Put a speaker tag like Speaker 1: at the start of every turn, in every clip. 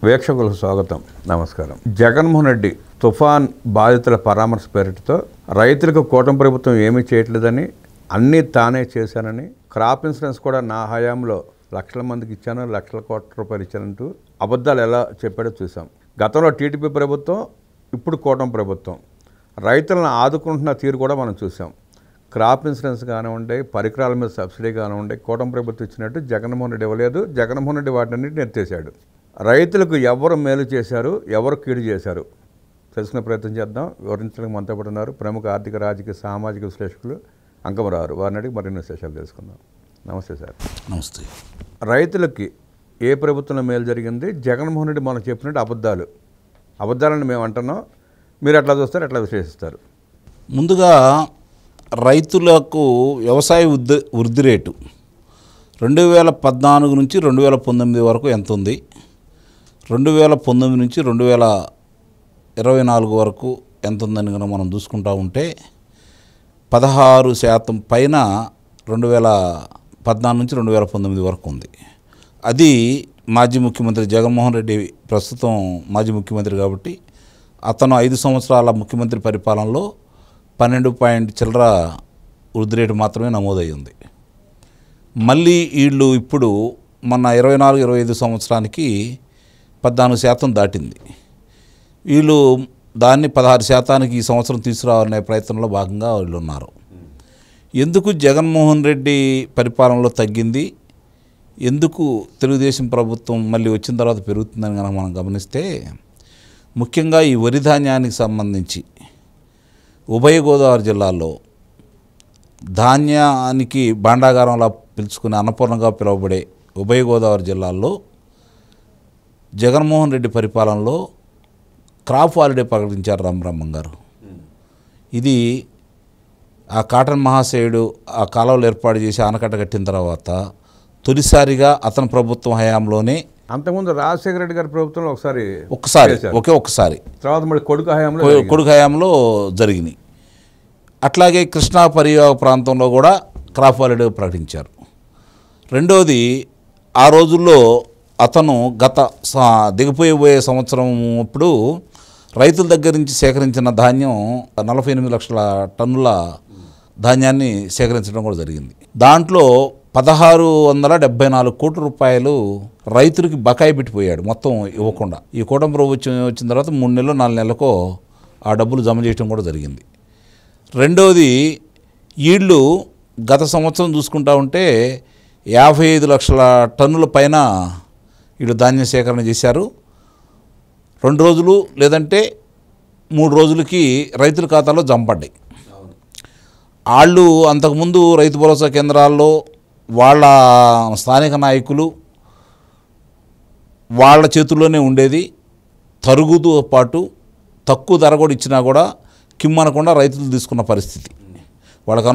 Speaker 1: వీక్షకులకు స్వాగతం, నమస్కారం. జగన్మోహన్ రెడ్డి తుఫాన్ బాధితుల పరామర్శ పేరిటతో రైతులకు కూటమి ప్రభుత్వం ఏమీ చేయట్లేదని, అన్నీ తానే చేశానని, క్రాప్ ఇన్సూరెన్స్ కూడా నా హయాంలో లక్షల మందికి ఇచ్చాను, లక్షల కోట్ల రూపాయలు ఇచ్చానంటూ అబద్ధాలు ఎలా చెప్పాడో చూసాం. గతంలో టీడీపీ ప్రభుత్వం, ఇప్పుడు కూటమి ప్రభుత్వం రైతులను ఆదుకుంటున్న తీరు కూడా మనం చూసాం. క్రాప్ ఇన్సూరెన్స్ కానివ్వండి, పరికరాల మీద సబ్సిడీ కానివ్వండి, కూటమి ప్రభుత్వం ఇచ్చినట్టు జగన్మోహన్ రెడ్డి ఇవ్వలేదు. జగన్మోహన్ రెడ్డి వాటిని ఎత్తేసాడు. రైతులకు ఎవరు మేలు చేశారు, ఎవరు కీడు చేశారు తెలుసుకునే ప్రయత్నం చేద్దాం. వివరించడానికి మనతో పాటు ఉన్నారు ప్రముఖ ఆర్థిక, రాజకీయ, సామాజిక విశ్లేషకులు అంకమరావు. వారిని అడిగి మరిన్ని విశేషాలు తెలుసుకుందాం. నమస్తే సార్.
Speaker 2: నమస్తే.
Speaker 1: రైతులకి ఏ ప్రభుత్వంలో మేలు జరిగింది? జగన్మోహన్ రెడ్డి మనకు చెప్పినట్టు అబద్ధాలని మేము అంటున్నాం, మీరు ఎట్లా చూస్తారు, ఎట్లా విశ్లేషిస్తారు?
Speaker 2: ముందుగా రైతులకు వ్యవసాయ వృద్ధి రేటు 2014 నుంచి 2019 వరకు ఎంత ఉంది, 2019 నుంచి 2024 వరకు ఎంత ఉందని కనుక మనం చూసుకుంటూ ఉంటే 16% పైన 2014 నుంచి 2019 వరకు ఉంది. అది మాజీ ముఖ్యమంత్రి జగన్మోహన్ రెడ్డి, ప్రస్తుతం మాజీ ముఖ్యమంత్రి కాబట్టి అతను 5 సంవత్సరాల ముఖ్యమంత్రి పరిపాలనలో 12 చిల్లర వృద్ధి రేటు మాత్రమే నమోదై ఉంది. మళ్ళీ వీళ్ళు ఇప్పుడు మొన్న 24-25 సంవత్సరానికి 14% దాటింది. వీళ్ళు దాన్ని 16% ఈ సంవత్సరం తీసుకురావాలనే ప్రయత్నంలో భాగంగా వీళ్ళు ఉన్నారు. ఎందుకు జగన్మోహన్ రెడ్డి పరిపాలనలో తగ్గింది, ఎందుకు తెలుగుదేశం ప్రభుత్వం మళ్ళీ వచ్చిన తర్వాత పెరుగుతుందని కనుక మనం గమనిస్తే, ముఖ్యంగా ఈ వరి ధాన్యానికి సంబంధించి ఉభయ గోదావరి జిల్లాల్లో ధాన్యానికి భాండాగారంలా పిలుచుకునే అన్నపూర్ణగా పిలువబడే ఉభయ గోదావరి జిల్లాల్లో జగన్మోహన్ రెడ్డి పరిపాలనలో క్రాప్ హాలిడే ప్రకటించారు రామబ్రహ్మం గారు. ఇది ఆ కాటన్ మహాశయుడు ఆ కాలువలు ఏర్పాటు చేసి ఆనకట్ట కట్టిన తర్వాత తొలిసారిగా అతని ప్రభుత్వం హయాంలోనే,
Speaker 1: అంతకుముందు రాజశేఖర రెడ్డి గారి ప్రభుత్వంలో
Speaker 2: ఒక్కసారి
Speaker 1: తర్వాత మళ్ళీ
Speaker 2: కొడుకు హయాంలో జరిగినాయి. అట్లాగే కృష్ణా పరివాహక ప్రాంతంలో కూడా క్రాప్ హాలిడే ప్రకటించారు. రెండోది, ఆ రోజుల్లో అతను దిగిపోయే సంవత్సరం అప్పుడు రైతుల దగ్గర నుంచి సేకరించిన ధాన్యం 48 లక్షల టన్నుల ధాన్యాన్ని సేకరించడం కూడా జరిగింది. దాంట్లో 1674 కోట్ల రూపాయలు రైతులకి బకాయి పెట్టిపోయాడు, మొత్తం ఇవ్వకుండా. ఈ కూటమి ప్రభుత్వం వచ్చిన తర్వాత 3 నెలలు 4 నెలలకో ఆ డబ్బులు జమ చేయడం కూడా జరిగింది. రెండోది, వీళ్ళు గత సంవత్సరం చూసుకుంటా ఉంటే 55 లక్షల టన్నుల పైన వీళ్ళు ధాన్యం సేకరణ చేశారు. 2 రోజులు లేదంటే 3 రోజులకి రైతుల ఖాతాలో జమ పడ్డాయి. వాళ్ళు అంతకుముందు రైతు భరోసా కేంద్రాల్లో వాళ్ళ స్థానిక నాయకులు వాళ్ళ చేతుల్లోనే ఉండేది. తరుగుతో పాటు తక్కువ ధర కూడా ఇచ్చినా కూడా కిమ్మనకుండా రైతులు తీసుకున్న పరిస్థితి. వాళ్ళకి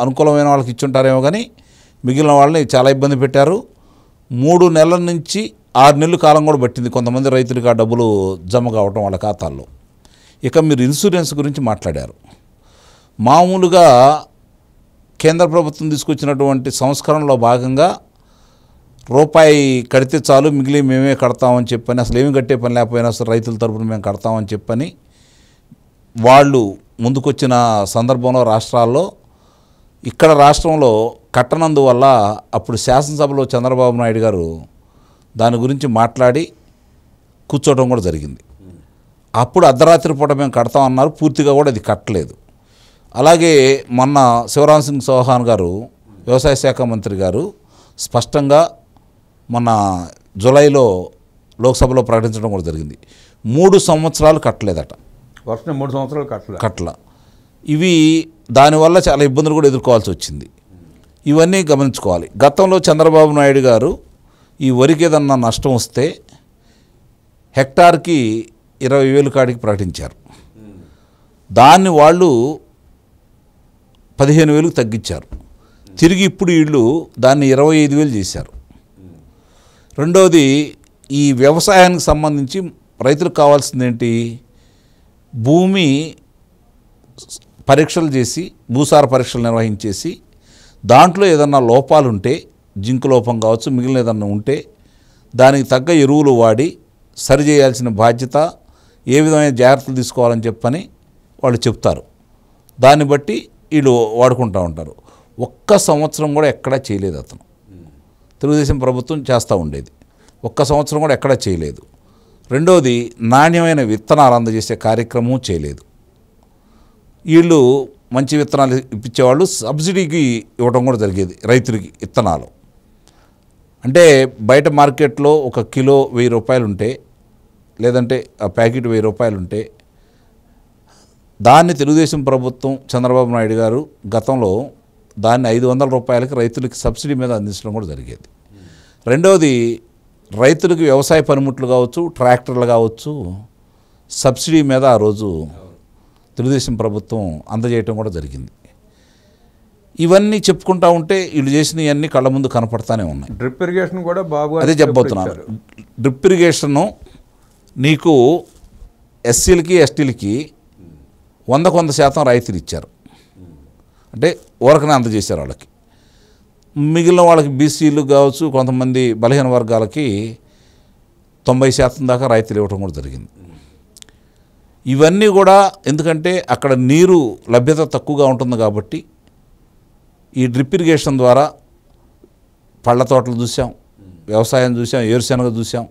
Speaker 2: అనుకూలమైన వాళ్ళకి ఇచ్చుంటారేమో కానీ మిగిలిన వాళ్ళని చాలా ఇబ్బంది పెట్టారు. 3 నెలల నుంచి 6 నెలల కాలం కూడా పట్టింది కొంతమంది రైతులకు ఆ డబ్బులు జమ కావటం వాళ్ళ ఖాతాల్లో. ఇక మీరు ఇన్సూరెన్స్ గురించి మాట్లాడారు. మామూలుగా కేంద్ర ప్రభుత్వం తీసుకొచ్చినటువంటి సంస్కరణలో భాగంగా రూపాయి కడితే చాలు, మిగిలి మేమే కడతామని చెప్పని, అసలు ఏమి కట్టే పని లేకపోయినా అసలు రైతుల తరపున మేము కడతామని చెప్పని వాళ్ళు ముందుకొచ్చిన సందర్భంలో రాష్ట్రాల్లో, ఇక్కడ రాష్ట్రంలో కట్టనందువల్ల అప్పుడు శాసనసభలో చంద్రబాబు నాయుడు గారు దాని గురించి మాట్లాడి కూర్చోవడం కూడా జరిగింది. అప్పుడు అర్ధరాత్రి పూట మేము కడతామన్నారు, పూర్తిగా కూడా అది కట్టలేదు. అలాగే మొన్న శివరాజ్ సింగ్ చౌహాన్ గారు, వ్యవసాయ శాఖ మంత్రి గారు, స్పష్టంగా మొన్న జూలైలో లోక్సభలో ప్రకటించడం కూడా జరిగింది. 3 సంవత్సరాలు కట్టలేదట.
Speaker 1: వర్షం 3 సంవత్సరాలు
Speaker 2: కట్టల. ఇవి దానివల్ల చాలా ఇబ్బందులు కూడా ఎదుర్కోవాల్సి వచ్చింది. ఇవన్నీ గమనించుకోవాలి. గతంలో చంద్రబాబు నాయుడు గారు ఈ వరికి ఏదన్నా నష్టం వస్తే హెక్టార్కి 20,000 కాడికి ప్రకటించారు. దాన్ని వాళ్ళు 15,000కు తగ్గించారు. తిరిగి ఇప్పుడు వీళ్ళు దాన్ని 25,000 చేశారు. రెండోది, ఈ వ్యవసాయానికి సంబంధించి రైతులకు కావాల్సింది ఏంటి? భూమి పరీక్షలు చేసి, భూసార పరీక్షలు నిర్వహించేసి, దాంట్లో ఏదన్నా లోపాలుంటే, జింక్ లోపం కావచ్చు, మిగిలిన ఏదన్నా ఉంటే దానికి తగ్గ ఎరువులు వాడి సరిచేయాల్సిన బాధ్యత, ఏ విధమైన జాగ్రత్తలు తీసుకోవాలని చెప్పని వాళ్ళు చెప్తారు. దాన్ని బట్టి వీళ్ళు వాడుకుంటూ ఉంటారు. ఒక్క సంవత్సరం కూడా ఎక్కడా చేయలేదు అతను. తెలుగుదేశం ప్రభుత్వం చేస్తూ ఉండేది, ఒక్క సంవత్సరం కూడా ఎక్కడా చేయలేదు. రెండోది, నాణ్యమైన విత్తనాలు అందజేసే కార్యక్రమం చేయలేదు. వీళ్ళు మంచి విత్తనాలు ఇప్పించేవాళ్ళు, సబ్సిడీకి ఇవ్వడం కూడా జరిగేది రైతులకి విత్తనాలు. అంటే బయట మార్కెట్లో ఒక కిలో 1000 రూపాయలు ఉంటే, లేదంటే ఆ ప్యాకెట్ 1000 రూపాయలు ఉంటే, దాన్ని తెలుగుదేశం ప్రభుత్వం చంద్రబాబు నాయుడు గారు గతంలో దాన్ని 500 రూపాయలకి రైతులకి సబ్సిడీ మీద అందించడం కూడా జరిగేది. రెండవది, రైతులకు వ్యవసాయ పనిముట్లు కావచ్చు, ట్రాక్టర్లు కావచ్చు, సబ్సిడీ మీద ఆ రోజు తెలుగుదేశం ప్రభుత్వం అందజేయటం కూడా జరిగింది. ఇవన్నీ చెప్పుకుంటా ఉంటే వీళ్ళు చేసినవన్నీ కళ్ళ ముందు కనపడతానే ఉన్నాయి.
Speaker 1: డ్రిప్ ఇరిగేషన్ కూడా బాబు
Speaker 2: అదే చెప్పబోతున్నాను. డ్రిప్ ఇరిగేషను నీకు ఎస్సీలకి ఎస్టీలకి 100% రాయితీలు ఇచ్చారు. అంటే ఊరకనే అందజేశారు వాళ్ళకి. మిగిలిన వాళ్ళకి బీసీలు కావచ్చు, కొంతమంది బలహీన వర్గాలకి 90% దాకా రాయితీలు ఇవ్వడం కూడా జరిగింది. ఇవన్నీ కూడా ఎందుకంటే అక్కడ నీరు లభ్యత తక్కువగా ఉంటుంది కాబట్టి ఈ డ్రిప్ ఇరిగేషన్ ద్వారా పళ్ళ తోటలు చూసాం, వ్యవసాయం చూసాం, ఏరుశనగ చూసాం,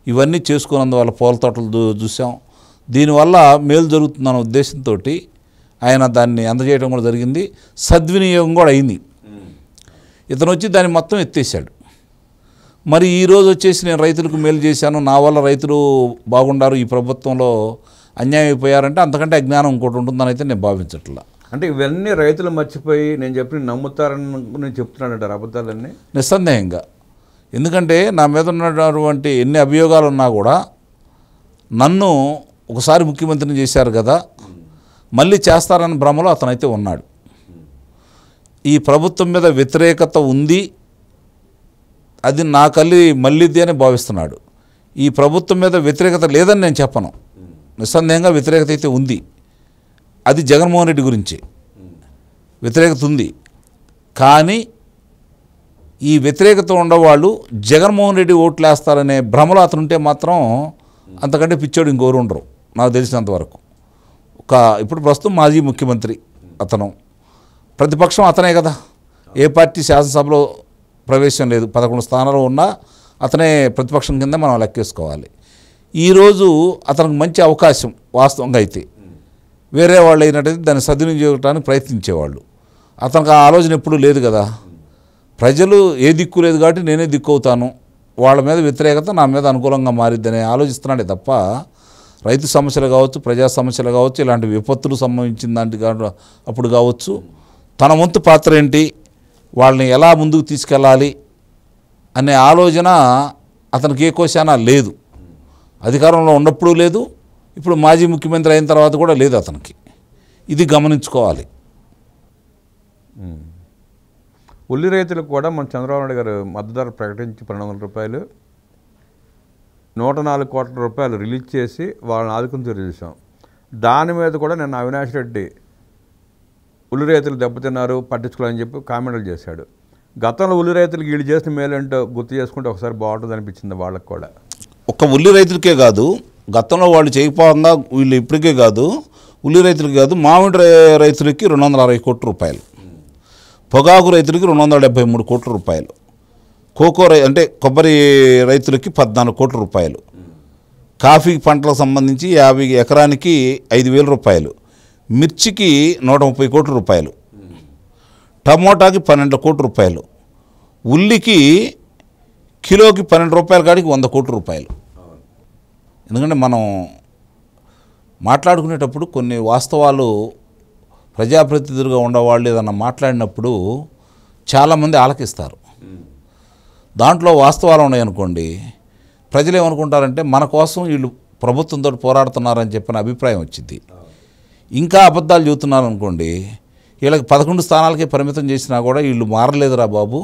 Speaker 2: ఇవన్నీ చేసుకున్నందువల్ల పూల తోటలు చూసాం. దీనివల్ల మేలు జరుగుతుందన్న ఉద్దేశంతో ఆయన దాన్ని అందజేయడం కూడా జరిగింది. సద్వినియోగం కూడా అయింది. ఇతను వచ్చి దాన్ని మొత్తం ఎత్తేసాడు. మరి ఈరోజు వచ్చేసి నేను రైతులకు మేలు చేశాను, నా వల్ల రైతులు బాగుండారు, ఈ ప్రభుత్వంలో అన్యాయం అయిపోయారంటే అంతకంటే అజ్ఞానం ఇంకోటి ఉంటుందని అయితే నేను భావించట్లా.
Speaker 1: అంటే ఇవన్నీ రైతులు మర్చిపోయి నేను చెప్పి నమ్ముతారని నేను చెప్తున్నానంటారు అబద్ధాలన్నీ.
Speaker 2: నిస్సందేహంగా. ఎందుకంటే నా మీద ఉన్నటువంటి ఎన్ని అభియోగాలు ఉన్నా కూడా నన్ను ఒకసారి ముఖ్యమంత్రిని చేశారు కదా, మళ్ళీ చేస్తారని భ్రమలో అతనైతే ఉన్నాడు. ఈ ప్రభుత్వం మీద వ్యతిరేకత ఉంది, అది నా కళ్ళి మళ్ళీది అని భావిస్తున్నాడు. ఈ ప్రభుత్వం మీద వ్యతిరేకత లేదని నేను చెప్పను, నిస్సందేహంగా వ్యతిరేకత అయితే ఉంది. అది జగన్మోహన్ రెడ్డి గురించి వ్యతిరేకత ఉంది. కానీ ఈ వ్యతిరేకత ఉండేవాళ్ళు జగన్మోహన్ రెడ్డి ఓట్లు వేస్తారనే భ్రమలో అతను ఉంటే మాత్రం అంతకంటే పిచ్చోడు ఇంకోరు ఉండరు నాకు తెలిసినంతవరకు. ఇప్పుడు ప్రస్తుతం మాజీ ముఖ్యమంత్రి అతను, ప్రతిపక్షం అతనే కదా, ఏ పార్టీ శాసనసభలో ప్రవేశం లేదు, 11 స్థానాలు ఉన్నా అతనే ప్రతిపక్షం కింద మనం లెక్కేసుకోవాలి. ఈరోజు అతనికి మంచి అవకాశం వాస్తవంగా అయితే, వేరే వాళ్ళు అయినట్టయితే దాన్ని సద్వినియోగించడానికి ప్రయత్నించేవాళ్ళు. అతనికి ఆ ఆలోచన ఎప్పుడూ లేదు కదా. ప్రజలు ఏ దిక్కు లేదు కాబట్టి నేనే దిక్కు అవుతాను, వాళ్ళ మీద వ్యతిరేకత నా మీద అనుకూలంగా మారిద్దని ఆలోచిస్తున్నాడే తప్ప రైతు సమస్యలు కావచ్చు, ప్రజా సమస్యలు కావచ్చు, ఇలాంటి విపత్తులు సంభవించిన దాంట్లో అప్పుడు కావచ్చు, తన వంతు పాత్ర ఏంటి, వాళ్ళని ఎలా ముందుకు తీసుకెళ్ళాలి అనే ఆలోచన అతనికి ఏ కోశానా లేదు. అధికారంలో ఉన్నప్పుడు లేదు, ఇప్పుడు మాజీ ముఖ్యమంత్రి అయిన తర్వాత కూడా లేదు అతనికి. ఇది గమనించుకోవాలి.
Speaker 1: ఉల్లి రైతులకు కూడా మన చంద్రబాబు నాయుడు గారు మద్దతు ధర ప్రకటించి 1200 రూపాయలు, 104 కోట్ల రూపాయలు రిలీజ్ చేసి వాళ్ళని ఆదుకుని చూసాం. దాని మీద కూడా నిన్న అవినాష్ రెడ్డి ఉల్లి రైతులు దెబ్బతిన్నారు పట్టించుకోవాలని చెప్పి కామెంట్లు చేశాడు. గతంలో ఉల్లి రైతులకు వీళ్ళు చేసిన మేలేంటో గుర్తు చేసుకుంటే ఒకసారి బాగుంటుంది అనిపించింది వాళ్ళకి కూడా.
Speaker 2: ఒక్క ఉల్లి రైతులకే కాదు, గతంలో వాళ్ళు చేయకపోగా వీళ్ళు ఇప్పటికే కాదు, ఉల్లి రైతులకి కాదు, మామిడి రైతులకి 260 కోట్ల రూపాయలు, పొగాకు రైతులకి 273 కోట్ల రూపాయలు, కోకో అంటే కొబ్బరి రైతులకి 14 కోట్ల రూపాయలు, కాఫీ పంటలకు సంబంధించి 50 ఎకరానికి 5,000 రూపాయలు, మిర్చికి 130 కోట్ల రూపాయలు, టమోటాకి 12 కోట్ల రూపాయలు, ఉల్లికి కిలోకి 12 రూపాయల కాడికి 100 కోట్ల రూపాయలు. ఎందుకంటే మనం మాట్లాడుకునేటప్పుడు కొన్ని వాస్తవాలు ప్రజాప్రతినిధులుగా ఉండేవాళ్ళు ఏదన్నా మాట్లాడినప్పుడు చాలామంది ఆలకిస్తారు. దాంట్లో వాస్తవాలు ఉన్నాయనుకోండి, ప్రజలు ఏమనుకుంటారంటే మన కోసం వీళ్ళు ప్రభుత్వంతో పోరాడుతున్నారని చెప్పిన అభిప్రాయం వచ్చింది. ఇంకా అబద్ధాలు చెబుతున్నారనుకోండి, వీళ్ళకి 11 స్థానాలకే పరిమితం చేసినా కూడా వీళ్ళు మారలేదురా బాబు,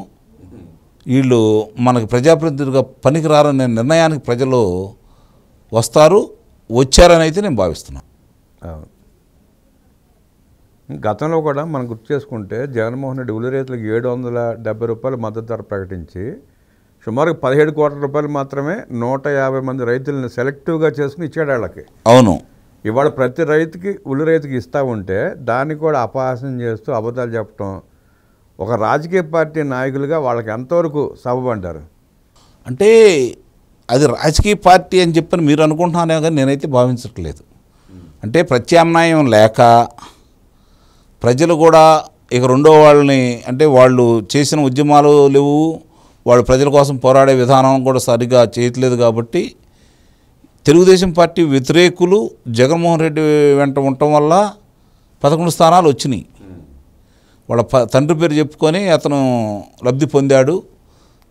Speaker 2: వీళ్ళు మనకి ప్రజాప్రతినిధులుగా పనికిరారనే నిర్ణయానికి ప్రజలు వస్తారు, వచ్చారని అయితే నేను భావిస్తున్నాను.
Speaker 1: గతంలో కూడా మనం గుర్తు చేసుకుంటే జగన్మోహన్ రెడ్డి ఉల్లి రైతులకు 770 రూపాయల మద్దతు ధర ప్రకటించి సుమారు 17 కోట్ల రూపాయలు మాత్రమే 150 మంది రైతులను సెలెక్టివ్గా చేసుకుని ఇచ్చాడు వాళ్ళకి.
Speaker 2: అవును.
Speaker 1: ఇవాళ ప్రతి రైతుకి ఉల్లి రైతుకి ఇస్తూ ఉంటే దాన్ని కూడా అపహాస్యం చేస్తూ అబద్ధాలు చెప్పడం ఒక రాజకీయ పార్టీ నాయకులుగా వాళ్ళకి ఎంతవరకు సబబు అంటారు?
Speaker 2: అంటే అది రాజకీయ పార్టీ అని చెప్పని మీరు అనుకుంటున్నానే కానీ నేనైతే భావించట్లేదు. అంటే ప్రత్యామ్నాయం లేక ప్రజలు కూడా ఇక రెండో వాళ్ళని, అంటే వాళ్ళు చేసిన ఉద్యమాలు లేవు, వాళ్ళు ప్రజల కోసం పోరాడే విధానం కూడా సరిగా చేయట్లేదు కాబట్టి తెలుగుదేశం పార్టీ వ్యతిరేకులు జగన్మోహన్ రెడ్డి వెంట ఉండటం వల్ల 11 స్థానాలు వచ్చినాయి. వాళ్ళ తండ్రి పేరు చెప్పుకొని అతను లబ్ధి పొందాడు,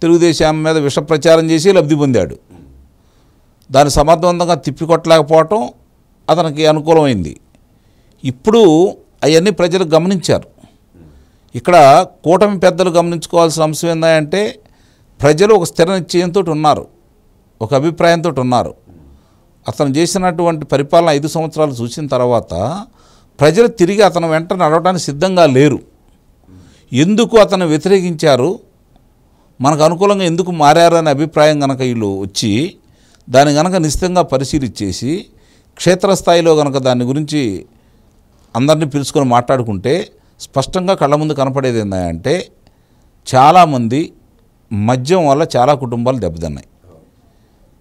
Speaker 2: తెలుగుదేశం మీద విష ప్రచారం చేసి లబ్ధి పొందాడు. దాన్ని సమర్థవంతంగా తిప్పికొట్టలేకపోవటం అతనికి అనుకూలమైంది. ఇప్పుడు అవన్నీ ప్రజలు గమనించారు. ఇక్కడ కూటమి పెద్దలు గమనించుకోవాల్సిన అంశం ఏంటంటే ప్రజలు ఒక స్థిర నిశ్చయంతో ఉన్నారు, ఒక అభిప్రాయంతో ఉన్నారు. అతను చేసినటువంటి పరిపాలన 5 సంవత్సరాలు చూసిన తర్వాత ప్రజలు తిరిగి అతను వెంట నడవడానికి సిద్ధంగా లేరు. ఎందుకు అతను వ్యతిరేకించారు, మనకు అనుకూలంగా ఎందుకు మారారనే అభిప్రాయం కనుక వీళ్ళు వచ్చి దాన్ని కనుక నిశ్చితంగా పరిశీలించేసి క్షేత్రస్థాయిలో కనుక దాని గురించి అందరినీ పిలుచుకొని మాట్లాడుకుంటే స్పష్టంగా కళ్ళ ముందు కనపడేది ఏంటంటే చాలామంది మద్యం వల్ల చాలా కుటుంబాలు దెబ్బతిన్నాయి.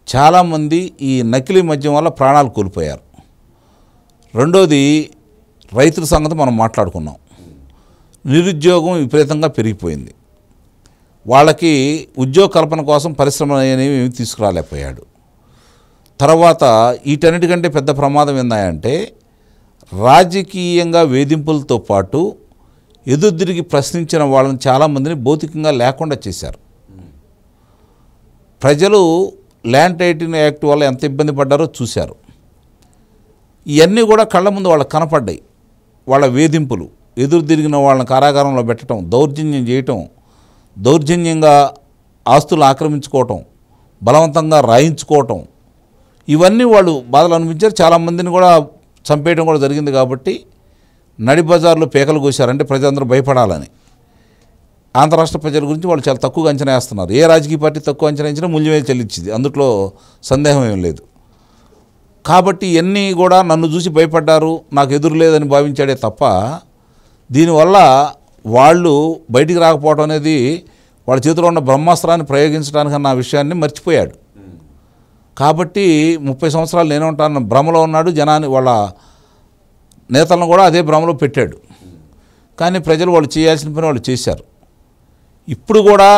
Speaker 2: చాలామంది ఈ నకిలీ మద్యం వల్ల ప్రాణాలు కోల్పోయారు. రెండోది రైతుల సంగతి మనం మాట్లాడుకున్నాం. నిరుద్యోగం విపరీతంగా పెరిగిపోయింది. వాళ్ళకి ఉద్యోగ కల్పన కోసం పరిశ్రమలు అనేవి తీసుకురాలేకపోయాడు. తర్వాత వీటన్నిటికంటే పెద్ద ప్రమాదం ఏంటంటే రాజకీయంగా వేధింపులతో పాటు ఎదురుదిరిగి ప్రశ్నించిన వాళ్ళని చాలామందిని భౌతికంగా లేకుండా చేశారు. ప్రజలు ల్యాండ్ టైటిల్ యాక్ట్ వల్ల ఎంత ఇబ్బంది పడ్డారో చూశారు. ఇవన్నీ కూడా కళ్ళ ముందు వాళ్ళకి కనపడ్డాయి. వాళ్ళ వేధింపులు, ఎదురు తిరిగిన వాళ్ళని కారాగారంలో పెట్టడం, దౌర్జన్యం చేయటం, దౌర్జన్యంగా ఆస్తులు ఆక్రమించుకోవటం, బలవంతంగా రాయించుకోవటం, ఇవన్నీ వాళ్ళు బాధలు అనిపించారు. చాలామందిని కూడా చంపేయడం కూడా జరిగింది. కాబట్టి నడి బజార్లో పేకలు కోశారు, అంటే ప్రజలందరూ భయపడాలని. ఆంధ్ర రాష్ట్ర ప్రజల గురించి వాళ్ళు చాలా తక్కువగా అంచనా వేస్తున్నారు. ఏ రాజకీయ పార్టీ తక్కువ అంచనా వేసినా మూల్యమే చెల్లించింది, అందులో సందేహం ఏం లేదు. కాబట్టి ఇవన్నీ కూడా నన్ను చూసి భయపడ్డారు, నాకు ఎదురు లేదని భావించాడే తప్ప దీనివల్ల వాళ్ళు బయటికి రాకపోవడం అనేది వాళ్ళ చేతిలో ఉన్న బ్రహ్మాస్త్రాన్ని ప్రయోగించడానికన్న విషయాన్ని మర్చిపోయాడు. కాబట్టి 30 సంవత్సరాలు నేను ఉంటాను భ్రమలో ఉన్నాడు. జనాన్ని వాళ్ళ నేతలను కూడా అదే భ్రమలో పెట్టాడు. కానీ ప్రజలు వాళ్ళు చేయాల్సిన పని వాళ్ళు చేశారు. ఇప్పుడు కూడా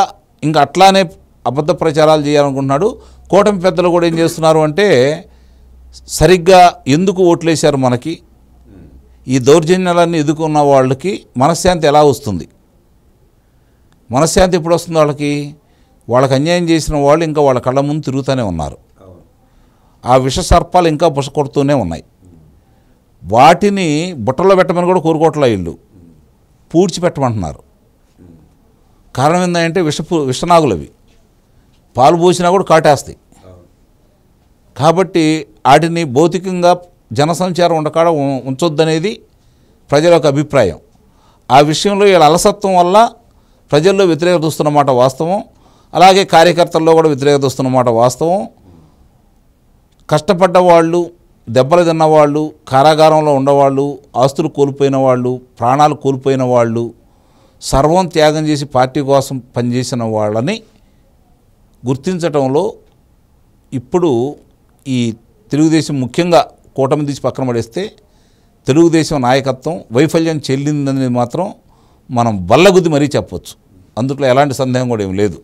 Speaker 2: ఇంకా అట్లానే అబద్ధ ప్రచారాలు చేయాలనుకుంటున్నాడు. కూటమి పెద్దలు కూడా ఏం చేస్తున్నారు అంటే సరిగ్గా ఎందుకు ఓట్లేశారు, మనకి ఈ దౌర్జన్యాలన్నీ ఎదుర్కొన్న వాళ్ళకి మనశ్శాంతి ఎలా వస్తుంది? మనశ్శాంతి ఎప్పుడు వస్తుంది వాళ్ళకి? వాళ్ళకి అన్యాయం చేసిన వాళ్ళు ఇంకా వాళ్ళ కళ్ళ ముందు తిరుగుతూనే ఉన్నారు. ఆ విష సర్పాలు ఇంకా బుస కొడుతూనే ఉన్నాయి. వాటిని బుట్టలో పెట్టమని కూడా కోరుకోవట్లే, ఇల్లు పూడ్చిపెట్టమంటున్నారు. కారణం ఏంటంటే విషనాగులు అవి, పాలు పోసినా కూడా కాటేస్తాయి. కాబట్టి వాటిని భౌతికంగా జనసంచారం ఉండకాడ ఉంచొద్దనేది ప్రజల యొక్క అభిప్రాయం. ఆ విషయంలో వీళ్ళ అలసత్వం వల్ల ప్రజల్లో వ్యతిరేకత వస్తున్నమాట వాస్తవం. అలాగే కార్యకర్తల్లో కూడా వ్యతిరేకత వస్తున్నమాట వాస్తవం. కష్టపడ్డ వాళ్ళు, దెబ్బలు తిన్నవాళ్ళు, కారాగారంలో ఉన్నవాళ్ళు, ఆస్తులు కోల్పోయిన వాళ్ళు, ప్రాణాలు కోల్పోయిన వాళ్ళు, సర్వం త్యాగం చేసి పార్టీ కోసం పనిచేసిన వాళ్ళని గుర్తించటంలో ఇప్పుడు ఈ తెలుగుదేశం ముఖ్యంగా కూటమి తీసి పక్కన పడేస్తే తెలుగుదేశం నాయకత్వం వైఫల్యం చెల్లిందని మాత్రం మనం బల్లగుద్ది మరీ చెప్పవచ్చు. అందులో ఎలాంటి సందేహం కూడా ఏం లేదు.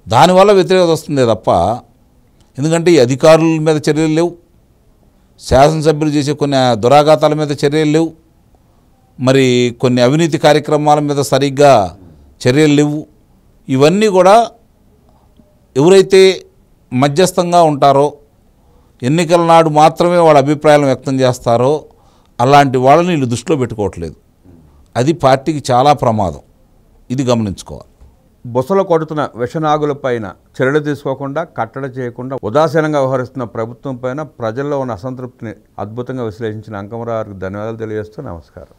Speaker 2: దానివల్ల వ్యతిరేకత వస్తుందే తప్ప, ఎందుకంటే ఈ అధికారుల మీద చర్యలు లేవు, శాసనసభ్యులు చేసే కొన్ని దురాఘాతాల మీద చర్యలు లేవు, మరి కొన్ని అవినీతి కార్యక్రమాల మీద సరిగ్గా చర్యలు లేవు. ఇవన్నీ కూడా ఎవరైతే మధ్యస్థంగా ఉంటారో, ఎన్నికల నాడు మాత్రమే వాళ్ళ అభిప్రాయాలను వ్యక్తం చేస్తారో అలాంటి వాళ్ళని వీళ్ళు దృష్టిలో పెట్టుకోవట్లేదు. అది పార్టీకి చాలా ప్రమాదం. ఇది గమనించుకోవాలి.
Speaker 1: బుసలు కొడుతున్న విషనాగుల పైన చర్యలు తీసుకోకుండా, కట్టడి చేయకుండా ఉదాసీనంగా వ్యవహరిస్తున్న ప్రభుత్వం పైన ప్రజల్లో ఉన్న అసంతృప్తిని అద్భుతంగా విశ్లేషించిన అంకమరావు గారికి ధన్యవాదాలు తెలియజేస్తూ నమస్కారం.